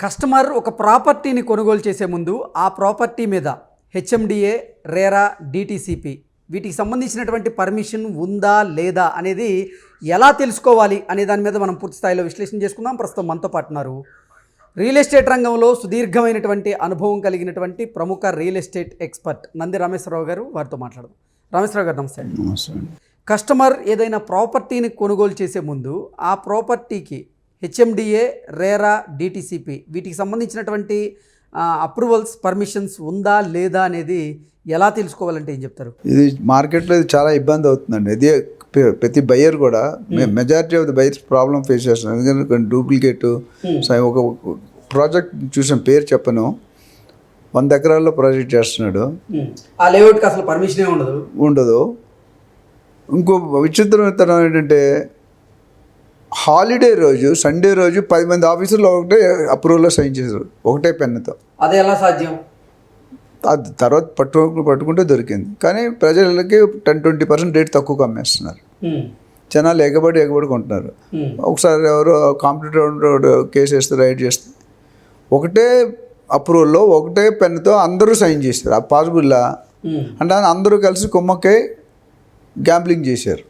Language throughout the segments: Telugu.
కస్టమర్ ఒక ప్రాపర్టీని కొనుగోలు చేసే ముందు ఆ ప్రాపర్టీ మీద హెచ్ఎండిఏ, రేరా, డిటిసిపి వీటికి సంబంధించినటువంటి పర్మిషన్ ఉందా లేదా అనేది ఎలా తెలుసుకోవాలి అనే దాని మీద మనం పూర్తి స్థాయిలో విశ్లేషణ చేసుకుందాం. ప్రస్తుతం మనతో పాటు ఉన్నారు రియల్ ఎస్టేట్ రంగంలో సుదీర్ఘమైనటువంటి అనుభవం కలిగినటువంటి ప్రముఖ real estate expert Nandi Rameshwar Rao గారు. వారితో మాట్లాడదాం. రామేశ్వరరావు గారు నమస్తే. నమస్తే. కస్టమర్ ఏదైనా ప్రాపర్టీని కొనుగోలు చేసే ముందు ఆ ప్రాపర్టీకి హెచ్ఎండిఏ, రేరా, డిటిసిపి వీటికి సంబంధించినటువంటి అప్రూవల్స్, పర్మిషన్స్ ఉందా లేదా అనేది ఎలా తెలుసుకోవాలంటే ఏం చెప్తారు? ఇది మార్కెట్లో ఇది చాలా ఇబ్బంది అవుతుందండి. ఇది ప్రతి బయ్యర్ కూడా majority of the buyers problem face చేస్తున్నారు. ఎందుకంటే కొన్ని డూప్లికేట్ ఒక ప్రాజెక్ట్ చూసిన పేరు చెప్పను, 100 ఎకరాల్లో ప్రాజెక్ట్ చేస్తున్నాడు. ఆ లేఅవుట్కి అసలు పర్మిషనే ఉండదు. ఇంకో విచిత్రం ఏంటంటే హాలిడే రోజు, సండే రోజు 10 మంది ఆఫీసర్లు ఒకటే అప్రూవల్లో సైన్ చేశారు, ఒకటే పెన్నుతో. అదే ఎలా సాధ్యం? అది తర్వాత పట్టుకుంటే దొరికింది. కానీ ప్రజలకి 10-20% రేట్ తక్కువ అమ్మేస్తున్నారు. జనాలు ఎగబడి కొంటున్నారు. ఒకసారి ఎవరో కాంపిటేటర్ కేసు వేస్తే, రైడ్ చేస్తే ఒకటే అప్రూవల్లో ఒకటే పెన్నుతో అందరూ సైన్ చేస్తారు. అది పాసిబుల్లా అంటే అందరూ కలిసి కుమ్మక్కై గ్యాంబ్లింగ్ చేశారు.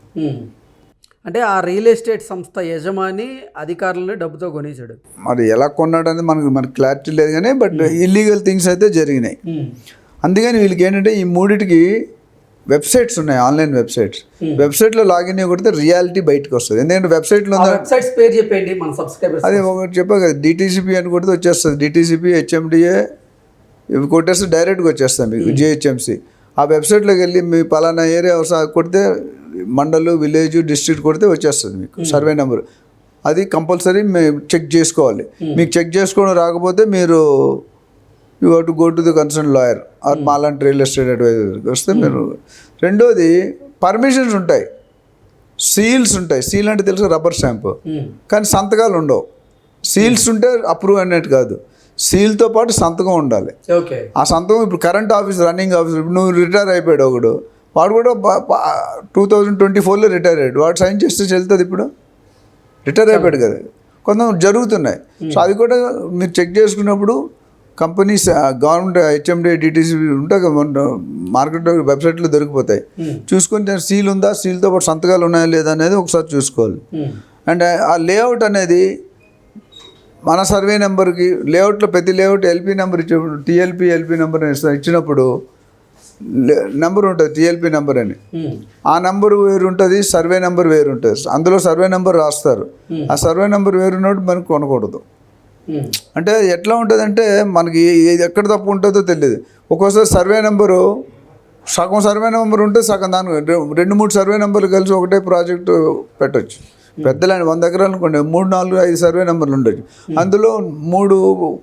అంటే ఆ రియల్ ఎస్టేట్ సంస్థ యజమాని అధికారులను డబ్బుతో కొనేసాడు. మరి ఎలా కొన్నాడు అనేది మనకి క్లారిటీ లేదు, కానీ బట్ ఇల్లీగల్ థింగ్స్ అయితే జరిగినాయి. అందుకని వీళ్ళకి ఏంటంటే ఈ మూడిటికి వెబ్సైట్స్ ఉన్నాయి, ఆన్లైన్ వెబ్సైట్లో లాగిన్ కొడితే రియాలిటీ బయటకు వస్తుంది. ఎందుకంటే వెబ్సైట్లో వెబ్సైట్స్ పేరు చెప్పండి మన సబ్స్క్రైబర్స్. అదే ఒకటి చెప్పా కదా, డిటిసిపి అని కొడితే వచ్చేస్తుంది. డిటిసిపి, హెచ్ఎండిఏ ఇవి కొట్టేస్తే డైరెక్ట్గా వచ్చేస్తాయి మీకు జిహెచ్ఎంసి. ఆ వెబ్సైట్లోకి వెళ్ళి మీ పలానా ఏరియా కొడితే మండలు, విలేజ్, డిస్ట్రిక్ట్ కొడితే వచ్చేస్తుంది మీకు సర్వే నెంబర్. అది కంపల్సరీ మేము చెక్ చేసుకోవాలి. మీకు చెక్ చేసుకోవడం రాకపోతే మీరు you have to go to the concern lawyer are మాలాంటి రియల్ ఎస్టేట్ అడ్వైజర్కి వస్తే మీరు. రెండోది పర్మిషన్స్ ఉంటాయి, సీల్స్ ఉంటాయి. సీల్ అంటే తెలుసు, రబ్బర్ స్టాంపు. కానీ సంతకాలు ఉండవు. సీల్స్ ఉంటే అప్రూవ్ అన్నట్టు కాదు, సీల్తో పాటు సంతకం ఉండాలి. ఆ సంతకం ఇప్పుడు కరెంట్ ఆఫీసర్, రన్నింగ్ ఆఫీసర్, ఇప్పుడు నువ్వు రిటైర్ అయిపోయాడు ఒకడు, వాడు కూడా 2024లో రిటైర్ అయ్యాడు, వాడు సైన్ చేస్తే చెల్తుంది. ఇప్పుడు రిటైర్ అయిపోయాడు కదా, కొంతమంది జరుగుతున్నాయి. సో అది కూడా మీరు చెక్ చేసుకున్నప్పుడు కంపెనీస్, గవర్నమెంట్ హెచ్ఎండి, డిటిసి ఉంటాయి కదా మార్కెట్లో, వెబ్సైట్లో దొరికిపోతాయి. చూసుకొని సీల్ ఉందా, సీల్తో పాటు సంతకాలు ఉన్నాయా లేదా అనేది ఒకసారి చూసుకోవాలి. అండ్ ఆ లేఅవుట్ అనేది మన సర్వే నెంబర్కి, లేఅవుట్లో ప్రతి లేఅవుట్ ఎల్పి నెంబర్ ఇచ్చినప్పుడు, టీఎల్పి ఎల్పి నెంబర్ ఇచ్చినప్పుడు నెంబర్ ఉంటుంది, టీఎల్పి నెంబర్ అని. ఆ నెంబర్ వేరు ఉంటుంది, సర్వే నెంబర్ వేరు ఉంటుంది. అందులో సర్వే నెంబర్ రాస్తారు. ఆ సర్వే నెంబర్ వేరున్నట్టు మనకు కొనకూడదు. అంటే ఎట్లా ఉంటుందంటే మనకి ఎక్కడ తప్పు ఉంటుందో తెలియదు. ఒక్కోసారి సర్వే నెంబరు సగం సర్వే నెంబర్ ఉంటే సగం దాని 2-3 సర్వే నెంబర్లు కలిసి ఒకటే ప్రాజెక్టు పెట్టచ్చు. పెద్దలని 100 ఎకరాలు అనుకోండి, 3, 4, 5 సర్వే నెంబర్లు ఉండొచ్చు. అందులో 3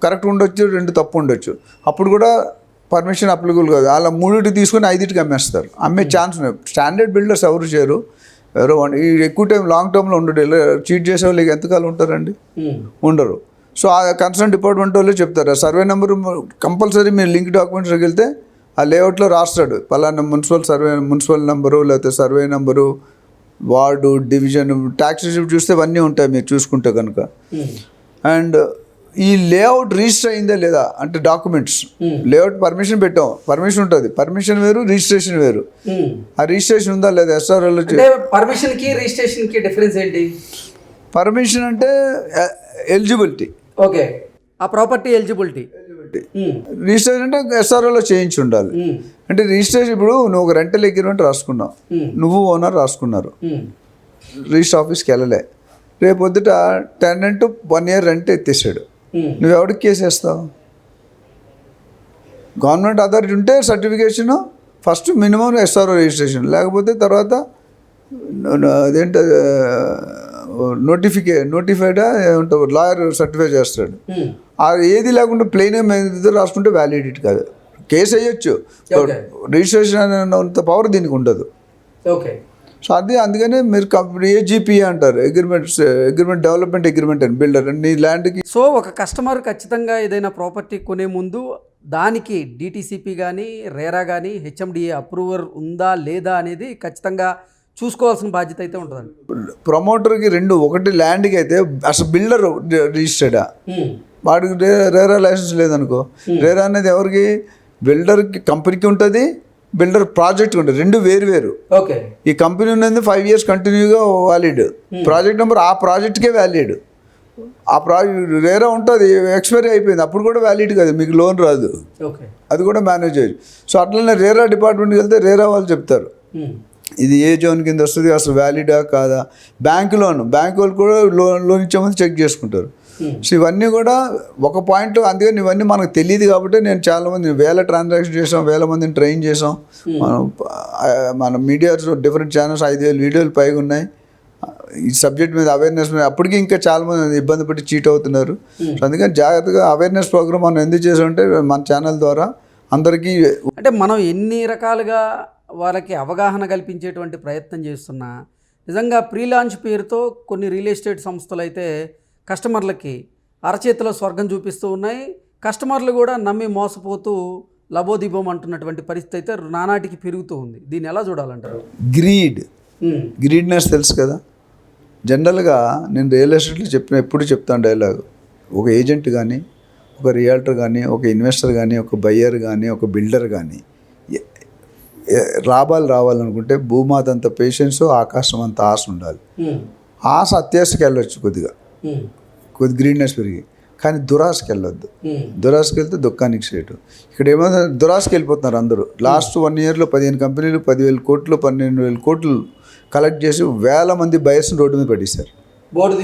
కరెక్ట్ ఉండొచ్చు, 2 తప్పు ఉండొచ్చు. అప్పుడు కూడా పర్మిషన్ అప్లికబుల్ కాదు. అలా 3 తీసుకొని 5కి అమ్మేస్తారు. అమ్మే ఛాన్స్ ఉన్నాయి. స్టాండర్డ్ బిల్డర్స్ ఎవరు చేయరు, ఎవరో ఈ ఎక్కువ టైం లాంగ్ టర్మ్లో ఉండడు. చీట్ చేసే వాళ్ళు ఎంతకాలం ఉంటారండి? ఉండరు. సో ఆ కన్సర్న్ డిపార్ట్మెంట్ వాళ్ళు చెప్తారు, ఆ సర్వే నెంబర్ కంపల్సరీ మీరు లింక్ డాక్యుమెంట్స్కి వెళ్తే ఆ లేఅవుట్లో రాస్తాడు, పలానా మున్సిపల్ నెంబరు, లేకపోతే survey number, ward, division, tax receipt చూస్తే అవన్నీ ఉంటాయి మీరు చూసుకుంటే కనుక. అండ్ ఈ లేఅవుట్ రిజిస్టర్ అయిందా లేదా అంటే డాక్యుమెంట్స్, లేఅవుట్ పర్మిషన్ పెట్టాం, పర్మిషన్ ఉంటుంది, పర్మిషన్ వేరు, రిజిస్ట్రేషన్ వేరు. ఆ రిజిస్ట్రేషన్ ఉందా లేదా ఎస్ఆర్ఎల్. పర్మిషన్కి రిజిస్ట్రేషన్కి డిఫరెన్స్ ఏంటి? పర్మిషన్ అంటే ఎలిజిబిలిటీ, ఓకే, ఆ ప్రాపర్టీ ఎలిజిబిలిటీ. రిజిస్ట్రేషన్ అంటే ఎస్ఆర్ఓలో చేయించి ఉండాలి. అంటే రిజిస్ట్రేషన్ ఇప్పుడు నువ్వు ఒక రెంటల్ అగ్రిమెంట్ రాసుకున్నావు, నువ్వు ఓనర్ రాసుకున్నారు, రిజిస్టర్ ఆఫీస్కి వెళ్ళలే, రేపు పొద్దుట టెనెంట్ 1 year రెంట్ ఎత్తేసాడు, నువ్వు ఎవరికి కేసు వేస్తావు? గవర్నమెంట్ అథారిటీ ఉంటే certification first minimum SRO registration, లేకపోతే తర్వాత అదేంటి నోటిఫైడా ఏమంటావు, లాయర్ సర్టిఫై చేస్తాడు. ఏది లేకుండా ప్లెయిన్ రాసుకుంటే వ్యాలిడిటీ కాదు, కేసు వేయచ్చు. రిజిస్ట్రేషన్ అంత పవర్ దీనికి ఉండదు. ఓకే. సో అందుకనే మీరు ఏజీపీ అంటారు, అగ్రిమెంట్ డెవలప్మెంట్ అగ్రిమెంట్ అని, బిల్డర్ నీ ల్యాండ్కి. సో ఒక కస్టమర్ ఖచ్చితంగా ఏదైనా ప్రాపర్టీ కొనే ముందు దానికి డిటిసిపి కానీ, రేరా కానీ, హెచ్ఎండిఏ అప్రూవర్ ఉందా లేదా అనేది ఖచ్చితంగా చూసుకోవాల్సిన బాధ్యత అయితే ఉంటుందండి. ప్రమోటర్కి రెండు, ఒకటి ల్యాండ్కి అయితే అసలు బిల్డర్ రిజిస్టర్డా, వాడికి రేరా లైసెన్స్ లేదనుకో, రేరా అనేది ఎవరికి, బిల్డర్కి కంపెనీకి ఉంటుంది, బిల్డర్ ప్రాజెక్ట్కి ఉంటుంది, రెండు వేరు. ఓకే. ఈ కంపెనీ ఉన్నది 5 years కంటిన్యూగా వ్యాలిడ్, ప్రాజెక్ట్ నెంబర్ ఆ ప్రాజెక్ట్కే వ్యాలిడ్. ఆ ప్రాజెక్ట్ రేరా ఉంటుంది, ఎక్స్పైరీ అయిపోయింది, అప్పుడు కూడా వ్యాలిడ్ కాదు, మీకు లోన్ రాదు, అది కూడా మేనేజ్ చేయొచ్చు. సో అట్లనే రేరా డిపార్ట్మెంట్కి వెళ్తే రేరా వాళ్ళు చెప్తారు ఇది ఏ జోన్ కింద వస్తుంది, అసలు వ్యాలిడా కాదా. బ్యాంక్ వాళ్ళు కూడా లోన్ ఇచ్చే ముందు చెక్ చేసుకుంటారు. సో ఇవన్నీ కూడా ఒక పాయింట్. అందుకని ఇవన్నీ మనకు తెలియదు కాబట్టి నేను చాలామంది వేల ట్రాన్సాక్షన్ చేసాం, వేల మందిని ట్రైన్ చేసాం. మన మీడియా డిఫరెంట్ ఛానల్స్ 5,000 వీడియోలు పైగా ఉన్నాయి ఈ సబ్జెక్ట్ మీద, అవేర్నెస్ మీద. అప్పటికి ఇంకా చాలామంది ఇబ్బంది పడి చీట్ అవుతున్నారు. సో అందుకని జాగ్రత్తగా అవేర్నెస్ ప్రోగ్రామ్ మనం ఎందుకు చేసామంటే మన ఛానల్ ద్వారా అందరికీ, అంటే మనం ఎన్ని రకాలుగా వాళ్ళకి అవగాహన కల్పించేటువంటి ప్రయత్నం చేస్తున్నా, నిజంగా ప్రీ లాంచ్ పేరుతో కొన్ని రియల్ ఎస్టేట్ సంస్థలు అయితే కస్టమర్లకి అరచేతిలో స్వర్గం చూపిస్తూ ఉన్నాయి. కస్టమర్లు కూడా నమ్మి మోసపోతూ లబోదిబోం అంటున్నటువంటి పరిస్థితి అయితే నానాటికి పెరుగుతూ ఉంది. దీన్ని ఎలా చూడాలంటారు? గ్రీడ్నెస్ తెలుసు కదా. జనరల్గా నేను రియల్ ఎస్టేట్లో ఎప్పుడు చెప్తాను డైలాగ్, ఒక ఏజెంట్ కానీ, ఒక రియల్టర్ కానీ, ఒక ఇన్వెస్టర్ కానీ, ఒక బయ్యర్ కానీ, ఒక బిల్డర్ కానీ లాభాలు రావాలనుకుంటే భూమాత అంత పేషెన్స్, ఆకాశం అంత ఆశ ఉండాలి. ఆశ అత్యాశకి వెళ్ళొచ్చు, కొద్ది గ్రీడ్నెస్ పెరిగి, కానీ దురాశకి వెళ్ళొద్దు. దురాశకి వెళ్తే దుఃఖానికి సేటు. ఇక్కడ ఏమైనా దురాశకి వెళ్ళిపోతున్నారు అందరూ. లాస్ట్ 1 yearలో 15 కంపెనీలు 10,000 కోట్లు 12,000 కోట్లు కలెక్ట్ చేసి వేల మంది బయర్స్ని రోడ్డు మీద పడేశారు, బోర్డు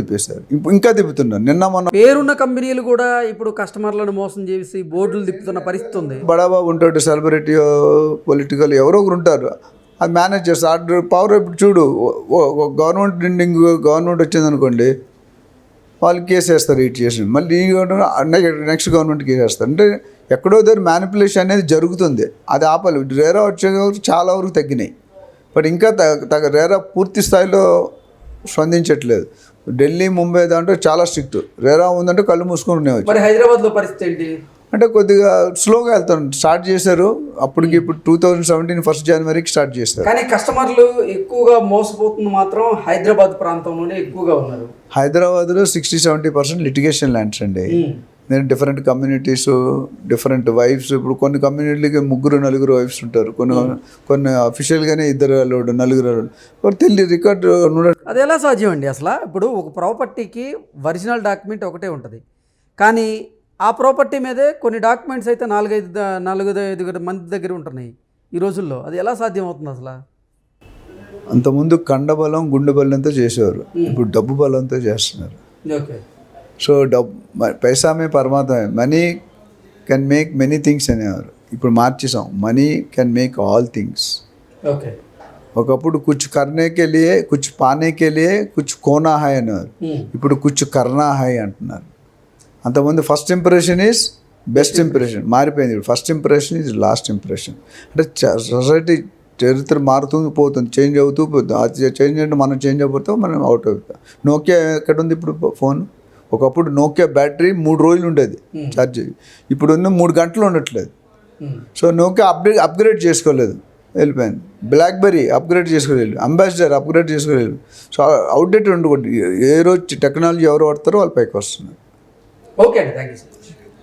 తిప్పేశారు. ఇంకా తిప్పుతున్నారు. నిన్న మొన్న పేరున్న కంపెనీలు కూడా ఇప్పుడు కస్టమర్లను మోసం చేసి బోర్డులు తిప్పుతున్న పరిస్థితి ఉంది. బడాబాబు ఉంటాడు, సెలబ్రిటీ, పొలిటికల్ ఎవరో ఒకరు ఉంటారు, అది మేనేజ్ చేస్తారు. పవర్ ఇప్పుడు చూడు, గవర్నమెంట్ వచ్చిందనుకోండి, వాళ్ళు కేసు వేస్తారు, ఇటు చేసి మళ్ళీ నెక్స్ట్ గవర్నమెంట్ కేసు వేస్తారు. అంటే ఎక్కడో దగ్గర మ్యానిపులేషన్ అనేది జరుగుతుంది, అది ఆపాలి. రేరా వచ్చే చాలా వరకు తగ్గినాయి, బట్ ఇంకా రేరా పూర్తి స్థాయిలో స్పందించట్లేదు. ఢిల్లీ, ముంబై దాంట్లో చాలా స్ట్రిక్ట్. రేరా ఉందంటే కళ్ళు మూసుకొని ఉండేవచ్చు. మరి హైదరాబాద్లో పరిస్థితి ఏంటి అంటే కొద్దిగా స్లోగా వెళ్తాను. స్టార్ట్ చేశారు అప్పటికి, ఇప్పుడు 2017 1st January స్టార్ట్ చేస్తారు. కానీ కస్టమర్లు ఎక్కువగా మోసపోతుంది మాత్రం హైదరాబాద్ ప్రాంతంలోనే ఎక్కువగా ఉన్నారు. హైదరాబాద్లో 60-70% లిటిగేషన్ ల్యాండ్స్ అండి. నేను డిఫరెంట్ కమ్యూనిటీస్, డిఫరెంట్ వైఫ్స్. ఇప్పుడు కొన్ని కమ్యూనిటీలకి 3-4 వైఫ్స్ ఉంటారు, కొన్ని అఫీషియల్గానే 2 అల్లుడు 4 అల్లుడు తెలియదు రికార్డు. అది ఎలా సాధ్యం అండి అసలు? ఇప్పుడు ఒక ప్రాపర్టీకి ఒరిజినల్ డాక్యుమెంట్ ఒకటే ఉంటుంది, కానీ ఆ ప్రాపర్టీ మీదే కొన్ని డాక్యుమెంట్స్ అయితే 4-5 మంది దగ్గర ఉంటున్నాయి ఈ రోజుల్లో. అది ఎలా సాధ్యం అవుతుంది అసలు? అంతకుముందు కండబలం, గుండె బలంతో చేసేవారు, ఇప్పుడు డబ్బు బలంతో చేస్తున్నారు. ఓకే. సో పైసామే పరమాత్మే, money can make many things అనేవారు. ఇప్పుడు మార్చేసాం, money can make all things. Okay. ఒకప్పుడు కుచ్ కర్నేకే లియే, కుచ్ పానేకే లియే, కుచ్ కోనా హై అనేవారు, ఇప్పుడు కుచ్ కర్నా హై అంటున్నారు. అంతకుముందు first impression is best impression, మారిపోయింది. ఇప్పుడు first impression is lost impression. అంటే సొసైటీ చరిత్ర మారుతూ పోతుంది, చేంజ్ అవుతూ పోతుంది. అది చేంజ్ అంటే మనం చేంజ్ అయిపోతాం, మనం అవుట్ అవుతాం. నోకియా ఎక్కడ ఉంది ఇప్పుడు ఫోన్? ఒకప్పుడు నోకియా బ్యాటరీ 3 రోజులు ఉండేది ఛార్జ్, ఇప్పుడు ఉన్న 3 గంటలు ఉండట్లేదు. సో నోకియా అప్గ్రేడ్ చేసుకోలేదు, వెళ్ళిపోయింది. బ్లాక్బెర్రీ అప్గ్రేడ్ చేసుకోలేదు, అంబాసిడర్ అప్గ్రేడ్ చేసుకోలేదు. సో అవుట్డేటెడ్ ఉండకూడదు. ఏ రోజు టెక్నాలజీ ఎవరు వాడతారో వాళ్ళు పైకి వస్తున్నారు. ఓకే అండి, థ్యాంక్ యూ సార్.